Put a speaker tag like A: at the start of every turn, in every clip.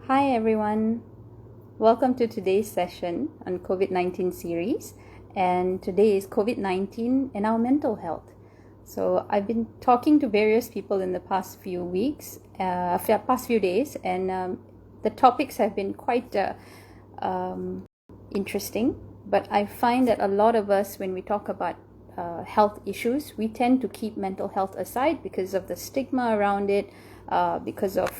A: Hi everyone, welcome to today's session on COVID-19 series, and today is COVID-19 and our mental health. So I've been talking to various people in the past few weeks, past few days, and the topics have been quite interesting, but I find that a lot of us, when we talk about health issues, we tend to keep mental health aside because of the stigma around it, because of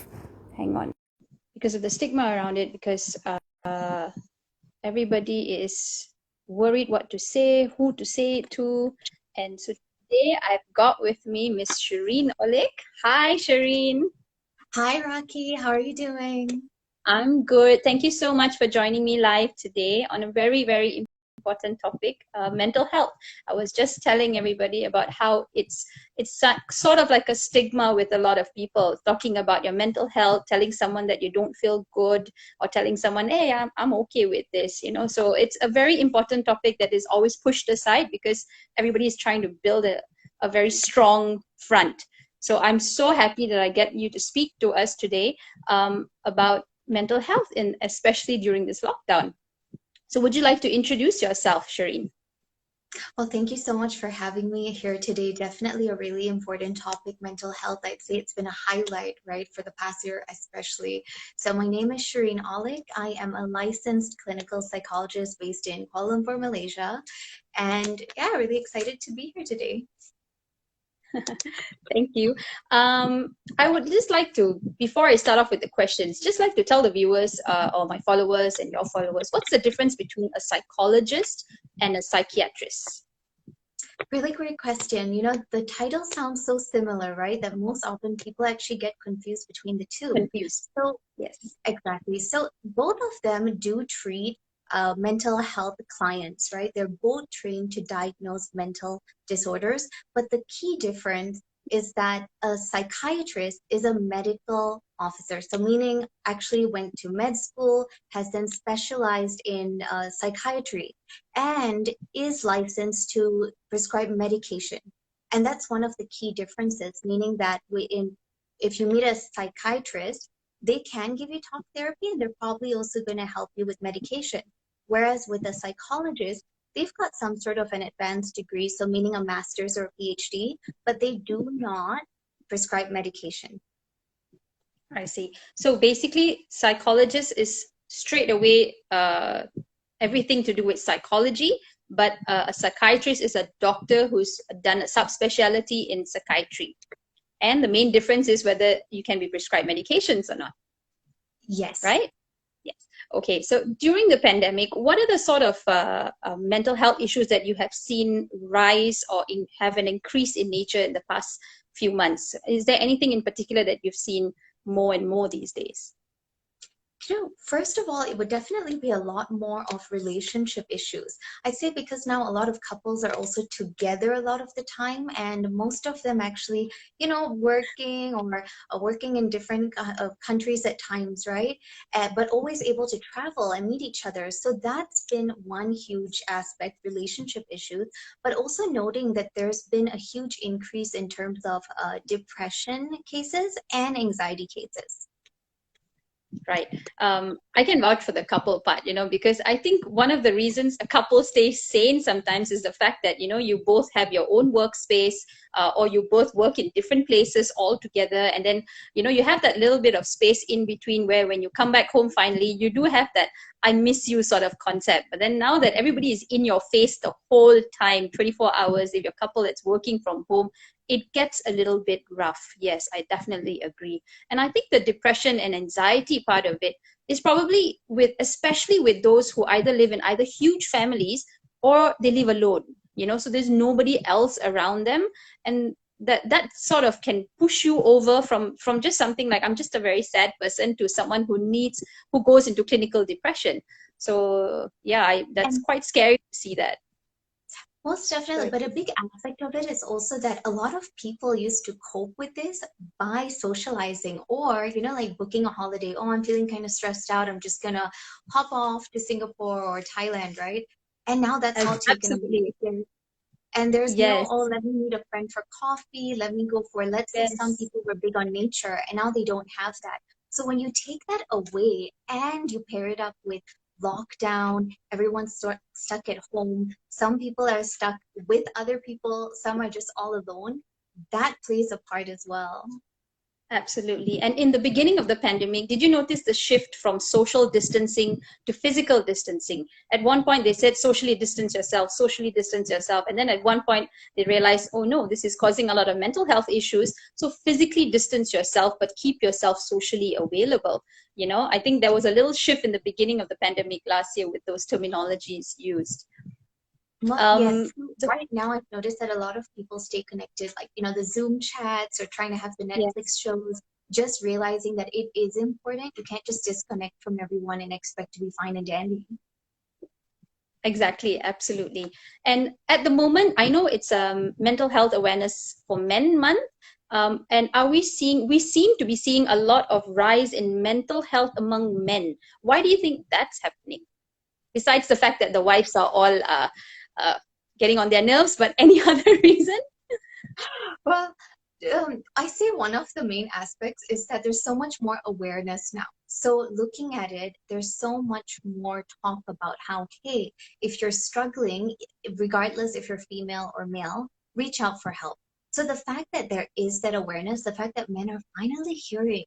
A: the stigma around it, because everybody is worried what to say, who to say it to. And so today I've got with me Miss Shireen Olikh. Hi, Shireen.
B: Hi, Rakhee. How are you doing?
A: I'm good. Thank you so much for joining me live today on a very, very important topic, mental health. I was just telling everybody about how it's sort of like a stigma with a lot of people talking about your mental health, telling someone that you don't feel good, or telling someone, hey, I'm okay with this, So it's a very important topic that is always pushed aside because everybody is trying to build a very strong front. So I'm so happy that I get you to speak to us today about mental health, and especially during this lockdown. So would you like to introduce yourself, Shireen?
B: Well, thank you so much for having me here today. Definitely a really important topic, mental health. I'd say it's been a highlight, right, for the past year especially. So my name is Shireen Olikh. I am a licensed clinical psychologist based in Kuala Lumpur, Malaysia. And yeah, really excited to be here today.
A: Thank you. I would just like to, before I start off with the questions, just like to tell the viewers or my followers and your followers, what's the difference between a psychologist and a psychiatrist?
B: Really great question. You know, the title sounds so similar, right? That most often people actually get confused between the two.
A: Confused.
B: So,
A: Yes.
B: exactly. So, both of them do treat mental health clients, right? They're both trained to diagnose mental disorders. But the key difference is that a psychiatrist is a medical officer. So, meaning actually went to med school, has then specialized in psychiatry, and is licensed to prescribe medication. And that's one of the key differences, meaning that if you meet a psychiatrist, they can give you talk therapy and they're probably also going to help you with medication. Whereas with a psychologist, they've got some sort of an advanced degree, so meaning a master's or a PhD, but they do not prescribe medication.
A: I see. So basically, psychologist is straight away everything to do with psychology, but a psychiatrist is a doctor who's done a subspecialty in psychiatry. And the main difference is whether you can be prescribed medications or not.
B: Yes.
A: Right? Yes. Okay. So during the pandemic, what are the sort of mental health issues that you have seen rise or have an increase in nature in the past few months? Is there anything in particular that you've seen more and more these days?
B: You know, first of all, it would definitely be a lot more of relationship issues. I'd say because now a lot of couples are also together a lot of the time, and most of them actually, you know, working or working in different countries at times, right? But always able to travel and meet each other. So that's been one huge aspect, relationship issues, but also noting that there's been a huge increase in terms of depression cases and anxiety cases.
A: Right. I can vouch for the couple part, because I think one of the reasons a couple stays sane sometimes is the fact that, you both have your own workspace, or you both work in different places all together. And then, you have that little bit of space in between where when you come back home, finally, you do have that I miss you sort of concept. But then now that everybody is in your face the whole time, 24 hours, if you're a couple that's working from home, it gets a little bit rough. Yes, I definitely agree. And I think the depression and anxiety part of it is probably especially with those who either live in either huge families or they live alone, so there's nobody else around them. And that sort of can push you over from just something like I'm just a very sad person to someone who goes into clinical depression. So yeah, that's quite scary to see that.
B: Most definitely, but a big aspect of it is also that a lot of people used to cope with this by socializing or, you know, like booking a holiday. Oh, I'm feeling kind of stressed out. I'm just gonna hop off to Singapore or Thailand, right? And now that's all taken
A: Absolutely.
B: away. And there's no,
A: Yes.
B: oh, let me meet a friend for coffee. Let me go for, let's say some
A: Yes.
B: people were big on nature and now they don't have that. So when you take that away and you pair it up with lockdown, everyone's stuck at home, some people are stuck with other people, some are just all alone, that plays a part as well.
A: Absolutely. And in the beginning of the pandemic, did you notice the shift from social distancing to physical distancing? At one point, they said socially distance yourself, socially distance yourself. And then at one point, they realized, oh no, this is causing a lot of mental health issues. So physically distance yourself, but keep yourself socially available. You know, I think there was a little shift in the beginning of the pandemic last year with those terminologies used.
B: Yes,
A: So,
B: right now I've noticed that a lot of people stay connected, like, the Zoom chats or trying to have the Netflix
A: yes.
B: shows, just realizing that it is important. You can't just disconnect from everyone and expect to be fine and dandy.
A: Exactly, absolutely. And at the moment, I know it's Mental Health Awareness for Men Month. And we seem to be seeing a lot of rise in mental health among men. Why do you think that's happening? Besides the fact that the wives are all uh, getting on their nerves, but any other reason?
B: Well, I say one of the main aspects is that there's so much more awareness now. So looking at it, there's so much more talk about how, hey, if you're struggling, regardless if you're female or male, reach out for help. So the fact that there is that awareness, the fact that men are finally hearing,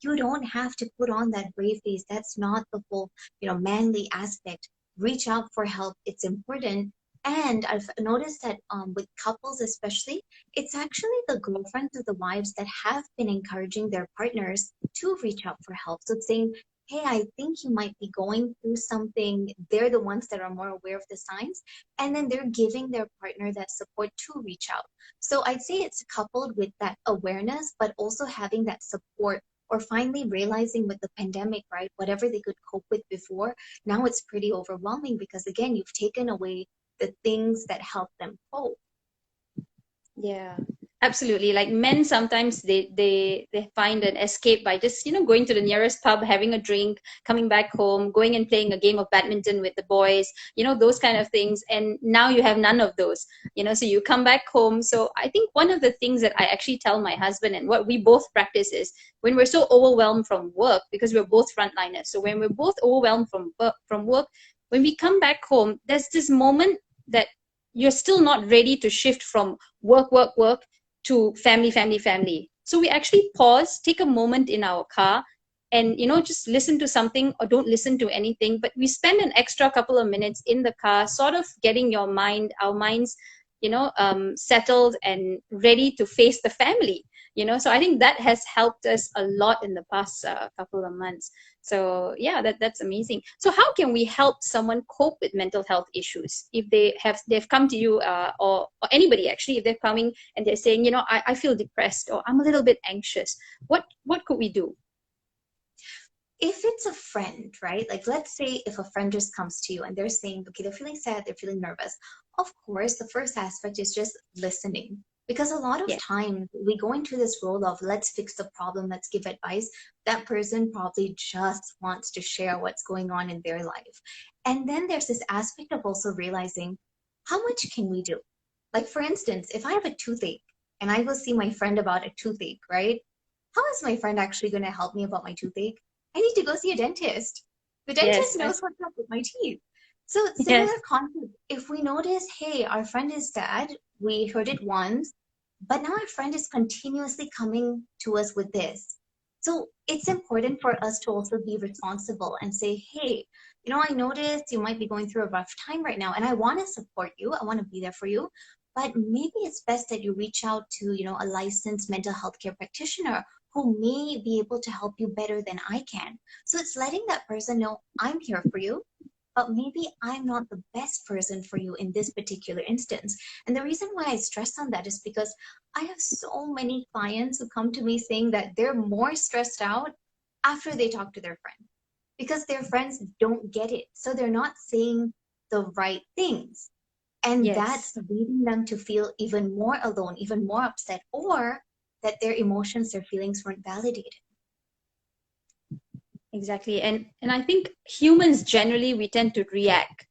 B: you don't have to put on that brave face. That's not the whole, manly aspect. Reach out for help. It's important. And I've noticed that with couples especially, it's actually the girlfriends or the wives that have been encouraging their partners to reach out for help. So it's saying, hey, I think you might be going through something. They're the ones that are more aware of the signs. And then they're giving their partner that support to reach out. So I'd say it's coupled with that awareness, but also having that support or finally realizing with the pandemic, right, whatever they could cope with before, now it's pretty overwhelming because, again, you've taken away the things that help them cope.
A: Yeah, absolutely. Like men sometimes they find an escape by just, going to the nearest pub, having a drink, coming back home, going and playing a game of badminton with the boys, those kind of things. And now you have none of those, so you come back home. So I think one of the things that I actually tell my husband and what we both practice is when we're so overwhelmed from work, because we're both frontliners. So when we're both overwhelmed from work, when we come back home, there's this moment that you're still not ready to shift from work to family. So we actually pause, take a moment in our car and, just listen to something or don't listen to anything. But we spend an extra couple of minutes in the car, sort of getting our minds, settled and ready to face the family. So I think that has helped us a lot in the past couple of months. So yeah, that's amazing. So how can we help someone cope with mental health issues if they've come to you or anybody actually, if they're coming and they're saying, I feel depressed or I'm a little bit anxious, what could we do?
B: If it's a friend, right? Like, let's say if a friend just comes to you and they're saying, okay, they're feeling sad, they're feeling nervous. Of course, the first aspect is just listening. Because a lot of
A: Yeah.
B: times we go into this role of let's fix the problem, let's give advice. That person probably just wants to share what's going on in their life. And then there's this aspect of also realizing how much can we do? Like, for instance, if I have a toothache and I go see my friend about a toothache, right? How is my friend actually going to help me about my toothache? I need to go see a dentist. The dentist
A: Yes.
B: knows what's up with my teeth. So it's
A: Yes.
B: similar concept. If we notice, hey, our friend is sad, we heard it once, but now our friend is continuously coming to us with this. So it's important for us to also be responsible and say, hey, I noticed you might be going through a rough time right now, and I want to support you. I want to be there for you. But maybe it's best that you reach out to, a licensed mental health care practitioner who may be able to help you better than I can. So it's letting that person know I'm here for you, but maybe I'm not the best person for you in this particular instance. And the reason why I stress on that is because I have so many clients who come to me saying that they're more stressed out after they talk to their friend because their friends don't get it. So they're not saying the right things. And
A: Yes.
B: that's leading them to feel even more alone, even more upset, or that their emotions, their feelings weren't validated.
A: Exactly. And I think humans generally, we tend to react,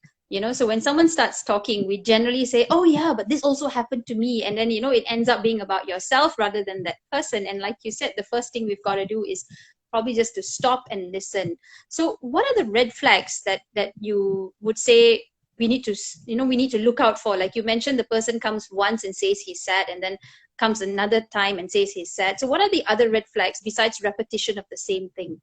A: so when someone starts talking, we generally say, oh yeah, but this also happened to me. And then, it ends up being about yourself rather than that person. And like you said, the first thing we've got to do is probably just to stop and listen. So what are the red flags that you would say we need to, we need to look out for? Like you mentioned, the person comes once and says he's sad, and then comes another time and says he's sad. So what are the other red flags besides repetition of the same thing?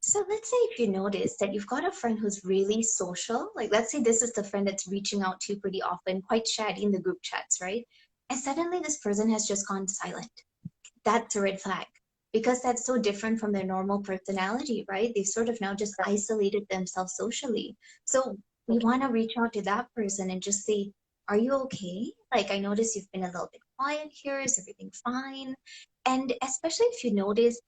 B: So let's say if you notice that you've got a friend who's really social, like let's say this is the friend that's reaching out to you pretty often, quite chatty in the group chats, right? And suddenly this person has just gone silent. That's a red flag because that's so different from their normal personality, right? They've sort of now just isolated themselves socially. So we
A: Okay.
B: want to reach out to that person and just say, are you okay? Like, I notice you've been a little bit quiet here. Is everything fine? And especially if you notice,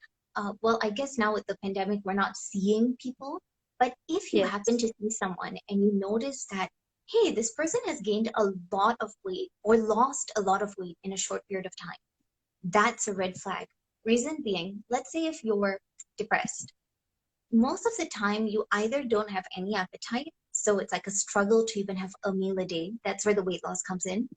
B: well, I guess now with the pandemic, we're not seeing people. But if you happen
A: Yes.
B: to see someone and you notice that, hey, this person has gained a lot of weight or lost a lot of weight in a short period of time, that's a red flag. Reason being, let's say if you're depressed, most of the time you either don't have any appetite, so it's like a struggle to even have a meal a day. That's where the weight loss comes in.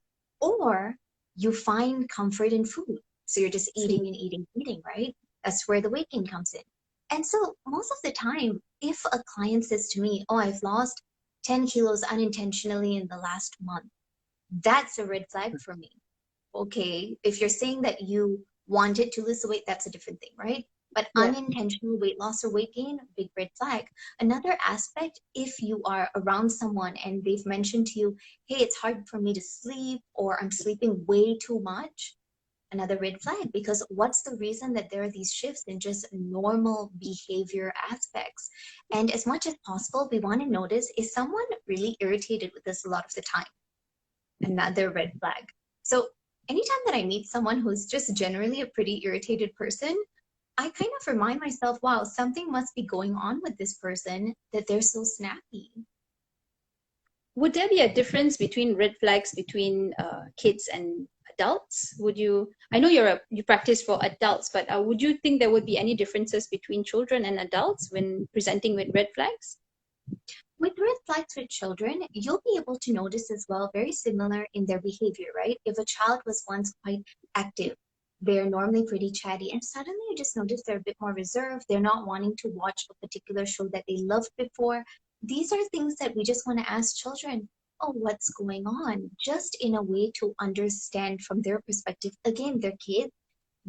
B: Or you find comfort in food. So you're just
A: See.
B: eating and eating, eating, right? That's where the weight gain comes in. And so most of the time, if a client says to me, oh, I've lost 10 kilos unintentionally in the last month, that's a red flag for me. Okay, if you're saying that you wanted to lose the weight, that's a different thing, right? But
A: Yeah.
B: unintentional weight loss or weight gain, big red flag. Another aspect, if you are around someone and they've mentioned to you, hey, it's hard for me to sleep or I'm sleeping way too much, another red flag, because what's the reason that there are these shifts in just normal behavior aspects? And as much as possible, we want to notice, is someone really irritated with us a lot of the time? Another red flag. So anytime that I meet someone who's just generally a pretty irritated person, I kind of remind myself, wow, something must be going on with this person that they're so snappy.
A: Would there be a difference between red flags between kids and adults? Would you? I know you practice for adults, but would you think there would be any differences between children and adults when presenting with red flags?
B: With red flags with children, you'll be able to notice as well, very similar in their behavior, right? If a child was once quite active, they're normally pretty chatty, and suddenly you just notice they're a bit more reserved. They're not wanting to watch a particular show that they loved before. These are things that we just want to ask children, oh, what's going on? Just in a way to understand from their perspective. Again, they're kids,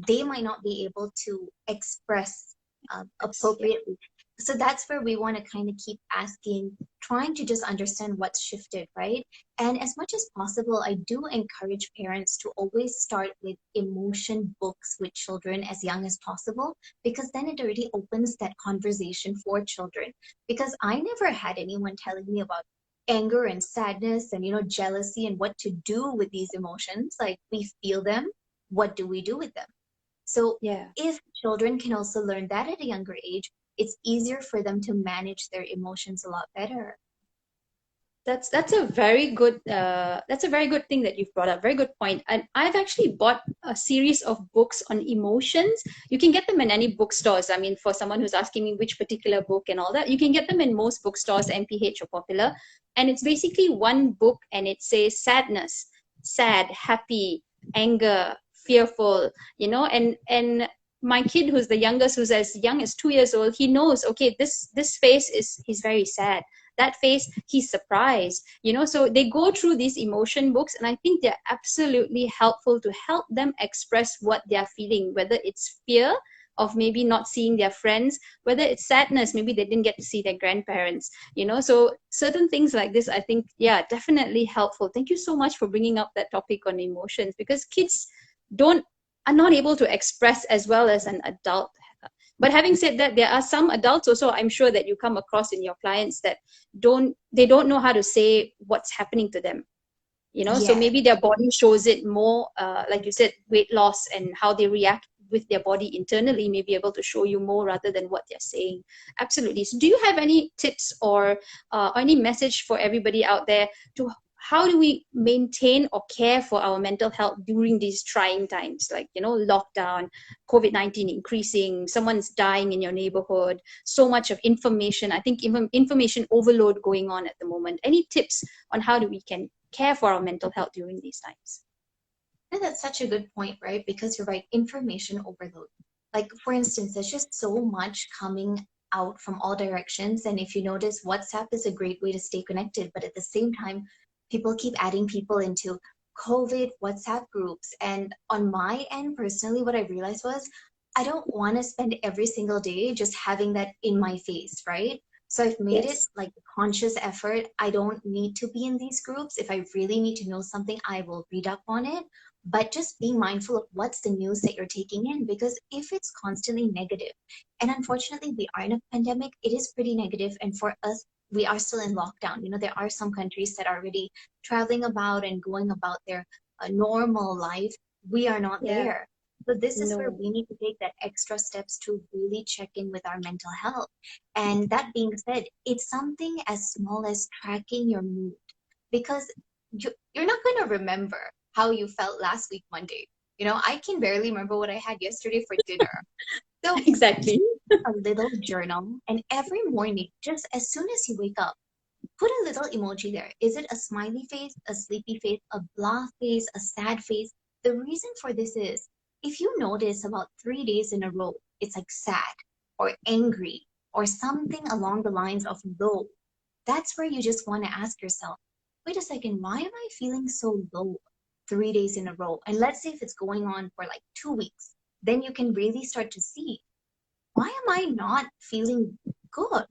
B: they might not be able to express
A: Yeah.
B: appropriately. So that's where we want to kind of keep asking, trying to just understand what's shifted, right? And as much as possible, I do encourage parents to always start with emotion books with children as young as possible, because then it already opens that conversation for children. Because I never had anyone telling me about anger and sadness and, jealousy and what to do with these emotions. Like, we feel them. What do we do with them? So
A: Yeah.
B: if children can also learn that at a younger age, it's easier for them to manage their emotions a lot better.
A: That's a very good thing that you've brought up. Very good point. And I've actually bought a series of books on emotions. You can get them in any bookstores. I mean, for someone who's asking me which particular book and all that, you can get them in most bookstores, MPH or Popular. And it's basically one book, and it says sadness, sad, happy, anger, fearful, and my kid, who's the youngest, who's as young as 2 years old, he knows, okay, this face is, he's very sad, that face, he's surprised, so they go through these emotion books, and I think they're absolutely helpful to help them express what they're feeling, whether it's fear of maybe not seeing their friends, whether it's sadness, maybe they didn't get to see their grandparents, so certain things like this, I think, yeah, definitely helpful. Thank you so much for bringing up that topic on emotions, because kids don't are not able to express as well as an adult. But having said that, there are some adults also, I'm sure, that you come across in your clients that don't know how to say what's happening to them. So
B: Yeah.
A: maybe their body shows it more, like you said, weight loss, and how they react with their body internally may be able to show you more rather than what they're saying. Absolutely. So do you have any tips or any message for everybody out there to how do we maintain or care for our mental health during these trying times, like, lockdown, COVID-19 increasing, someone's dying in your neighborhood, so much of information. I think even information overload going on at the moment. Any tips on how do we can care for our mental health during these times?
B: And that's such a good point, right? Because you're right, information overload. Like, for instance, there's just so much coming out from all directions. And if you notice, WhatsApp is a great way to stay connected. But at the same time, people keep adding people into COVID WhatsApp groups. And on my end, personally, what I realized was I don't want to spend every single day just having that in my face, right? So I've made it
A: Yes.
B: like a conscious effort. I don't need to be in these groups. If I really need to know something, I will read up on it, but just being mindful of what's the news that you're taking in, because if it's constantly negative, and unfortunately we are in a pandemic, it is pretty negative, and for us, we are still in lockdown. There are some countries that are already traveling about and going about their normal life. We are not
A: Yeah.
B: there. So this is where
A: No.
B: we need to take that extra steps to really check in with our mental health. And that being said, it's something as small as tracking your mood, because you're not going to remember how you felt last week Monday. I can barely remember what I had yesterday for dinner. So
A: Exactly.
B: keep a little journal, and every morning, just as soon as you wake up, put a little emoji there. Is it a smiley face, a sleepy face, a blah face, a sad face? The reason for this is if you notice about 3 days in a row, it's like sad or angry or something along the lines of low, that's where you just want to ask yourself, wait a second, why am I feeling so low 3 days in a row? And let's say if it's going on for like 2 weeks, then you can really start to see, why am I not feeling good?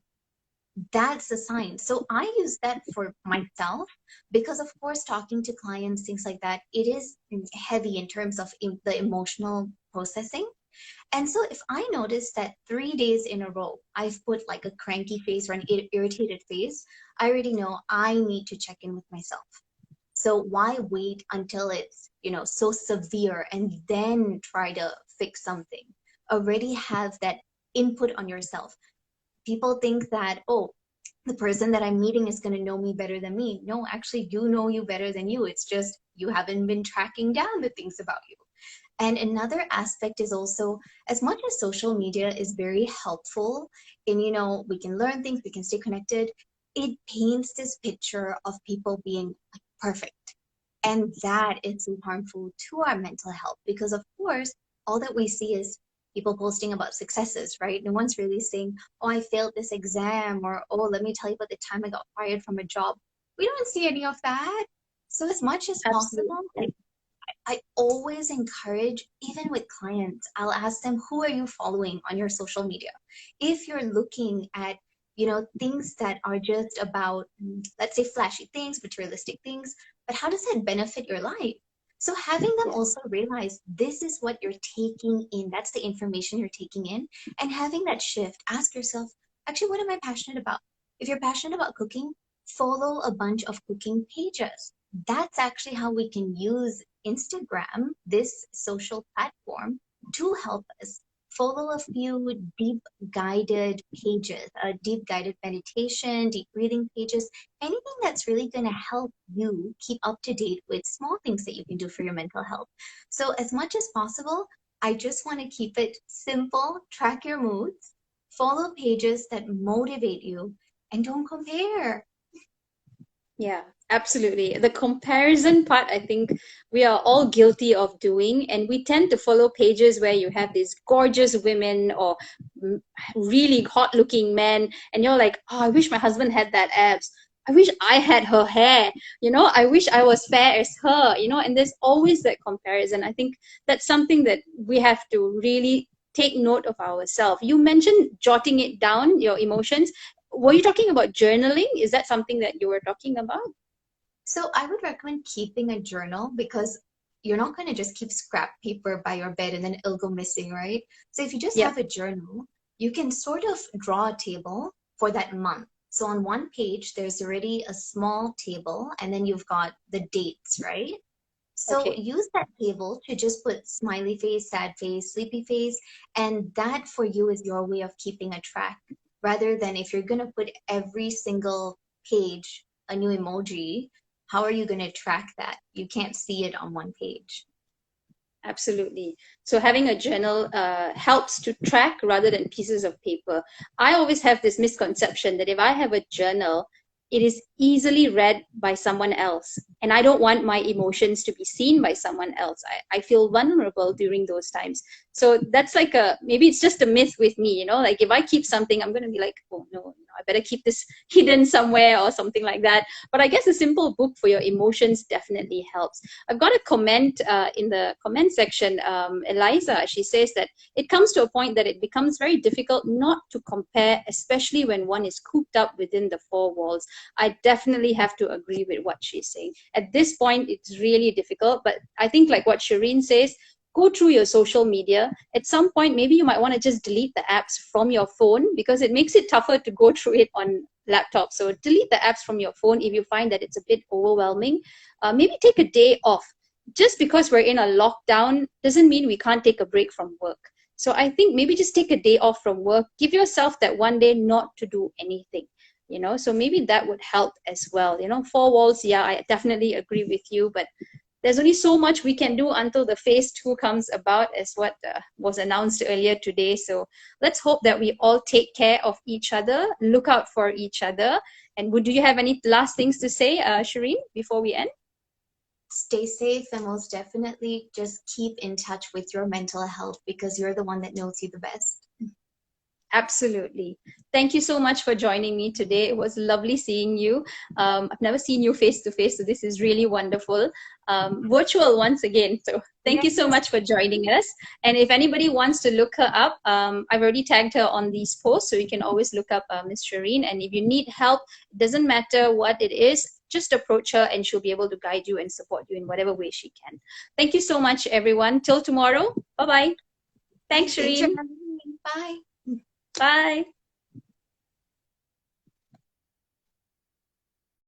B: That's a sign. So I use that for myself because, of course, talking to clients, things like that, it is heavy in terms of the emotional processing. And so if I notice that 3 days in a row, I've put like a cranky face or an irritated face, I already know I need to check in with myself. So why wait until it's, so severe and then try to fix something? Already have that input on yourself. People think that, oh, the person that I'm meeting is going to know me better than me. No, actually, you know you better than you. It's just you haven't been tracking down the things about you. And another aspect is also, as much as social media is very helpful in, we can learn things, we can stay connected, it paints this picture of people being like perfect. And that is so harmful to our mental health because, of course, all that we see is people posting about successes, right? No one's really saying, oh, I failed this exam, or, oh, let me tell you about the time I got fired from a job. We don't see any of that. So, as much as possible,
A: Absolutely.
B: I always encourage, even with clients, I'll ask them, who are you following on your social media? If you're looking at, things that are just about, let's say, flashy things, materialistic things, but how does that benefit your life? So having them
A: Yes.
B: also realize this is what you're taking in, that's the information you're taking in, and having that shift, ask yourself, actually, what am I passionate about? If you're passionate about cooking, follow a bunch of cooking pages. That's actually how we can use Instagram, this social platform, to help us. Follow a few deep guided pages, a deep guided meditation, deep breathing pages, anything that's really going to help you keep up to date with small things that you can do for your mental health. So, as much as possible, I just want to keep it simple, track your moods, follow pages that motivate you, and don't compare.
A: Yeah, absolutely. The comparison part, I think we are all guilty of doing, and we tend to follow pages where you have these gorgeous women or really hot-looking men, and you're like, oh, I wish my husband had that abs. I wish I had her hair. I wish I was fair as her. And there's always that comparison. I think that's something that we have to really take note of ourselves. You mentioned jotting it down, your emotions. Were you talking about journaling? Is that something that you were talking about?
B: So I would recommend keeping a journal because you're not going to just keep scrap paper by your bed and then it'll go missing, right? So if you just
A: Yep.
B: have a journal, you can sort of draw a table for that month. So on one page, there's already a small table and then you've got the dates, right? So
A: Okay.
B: use that table to just put smiley face, sad face, sleepy face, and that for you is your way of keeping a track. Rather than if you're going to put every single page a new emoji, how are you going to track that? You can't see it on one page.
A: Absolutely. So having a journal helps to track rather than pieces of paper. I always have this misconception that if I have a journal, it is easily read by someone else. And I don't want my emotions to be seen by someone else. I feel vulnerable during those times. So that's like maybe it's just a myth with me, like if I keep something, I'm going to be like, oh no, I better keep this hidden somewhere or something like that. But I guess a simple book for your emotions definitely helps. I've got a comment in the comment section. Eliza, she says that it comes to a point that it becomes very difficult not to compare, especially when one is cooped up within the four walls. I definitely have to agree with what she's saying. At this point, it's really difficult, but I think like what Shireen says, go through your social media. At some point, maybe you might want to just delete the apps from your phone because it makes it tougher to go through it on laptop. So delete the apps from your phone if you find that it's a bit overwhelming. Maybe take a day off. Just because we're in a lockdown doesn't mean we can't take a break from work. So I think maybe just take a day off from work. Give yourself that one day not to do anything. So maybe that would help as well. Four walls, yeah, I definitely agree with you, but there's only so much we can do until the phase 2 comes about, as what was announced earlier today. So let's hope that we all take care of each other, look out for each other. And do you have any last things to say, Shireen, before we end?
B: Stay safe, and most definitely just keep in touch with your mental health because you're the one that knows you the best.
A: Absolutely. Thank you so much for joining me today. It was lovely seeing you. I've never seen you face to face, so this is really wonderful. Virtual once again. So thank you so much for joining us. And if anybody wants to look her up, I've already tagged her on these posts, so you can always look up Miss Shireen. And if you need help, it doesn't matter what it is, just approach her and she'll be able to guide you and support you in whatever way she can. Thank you so much, everyone. Till tomorrow. Bye-bye. Thanks, Shireen.
B: Bye.
A: Bye.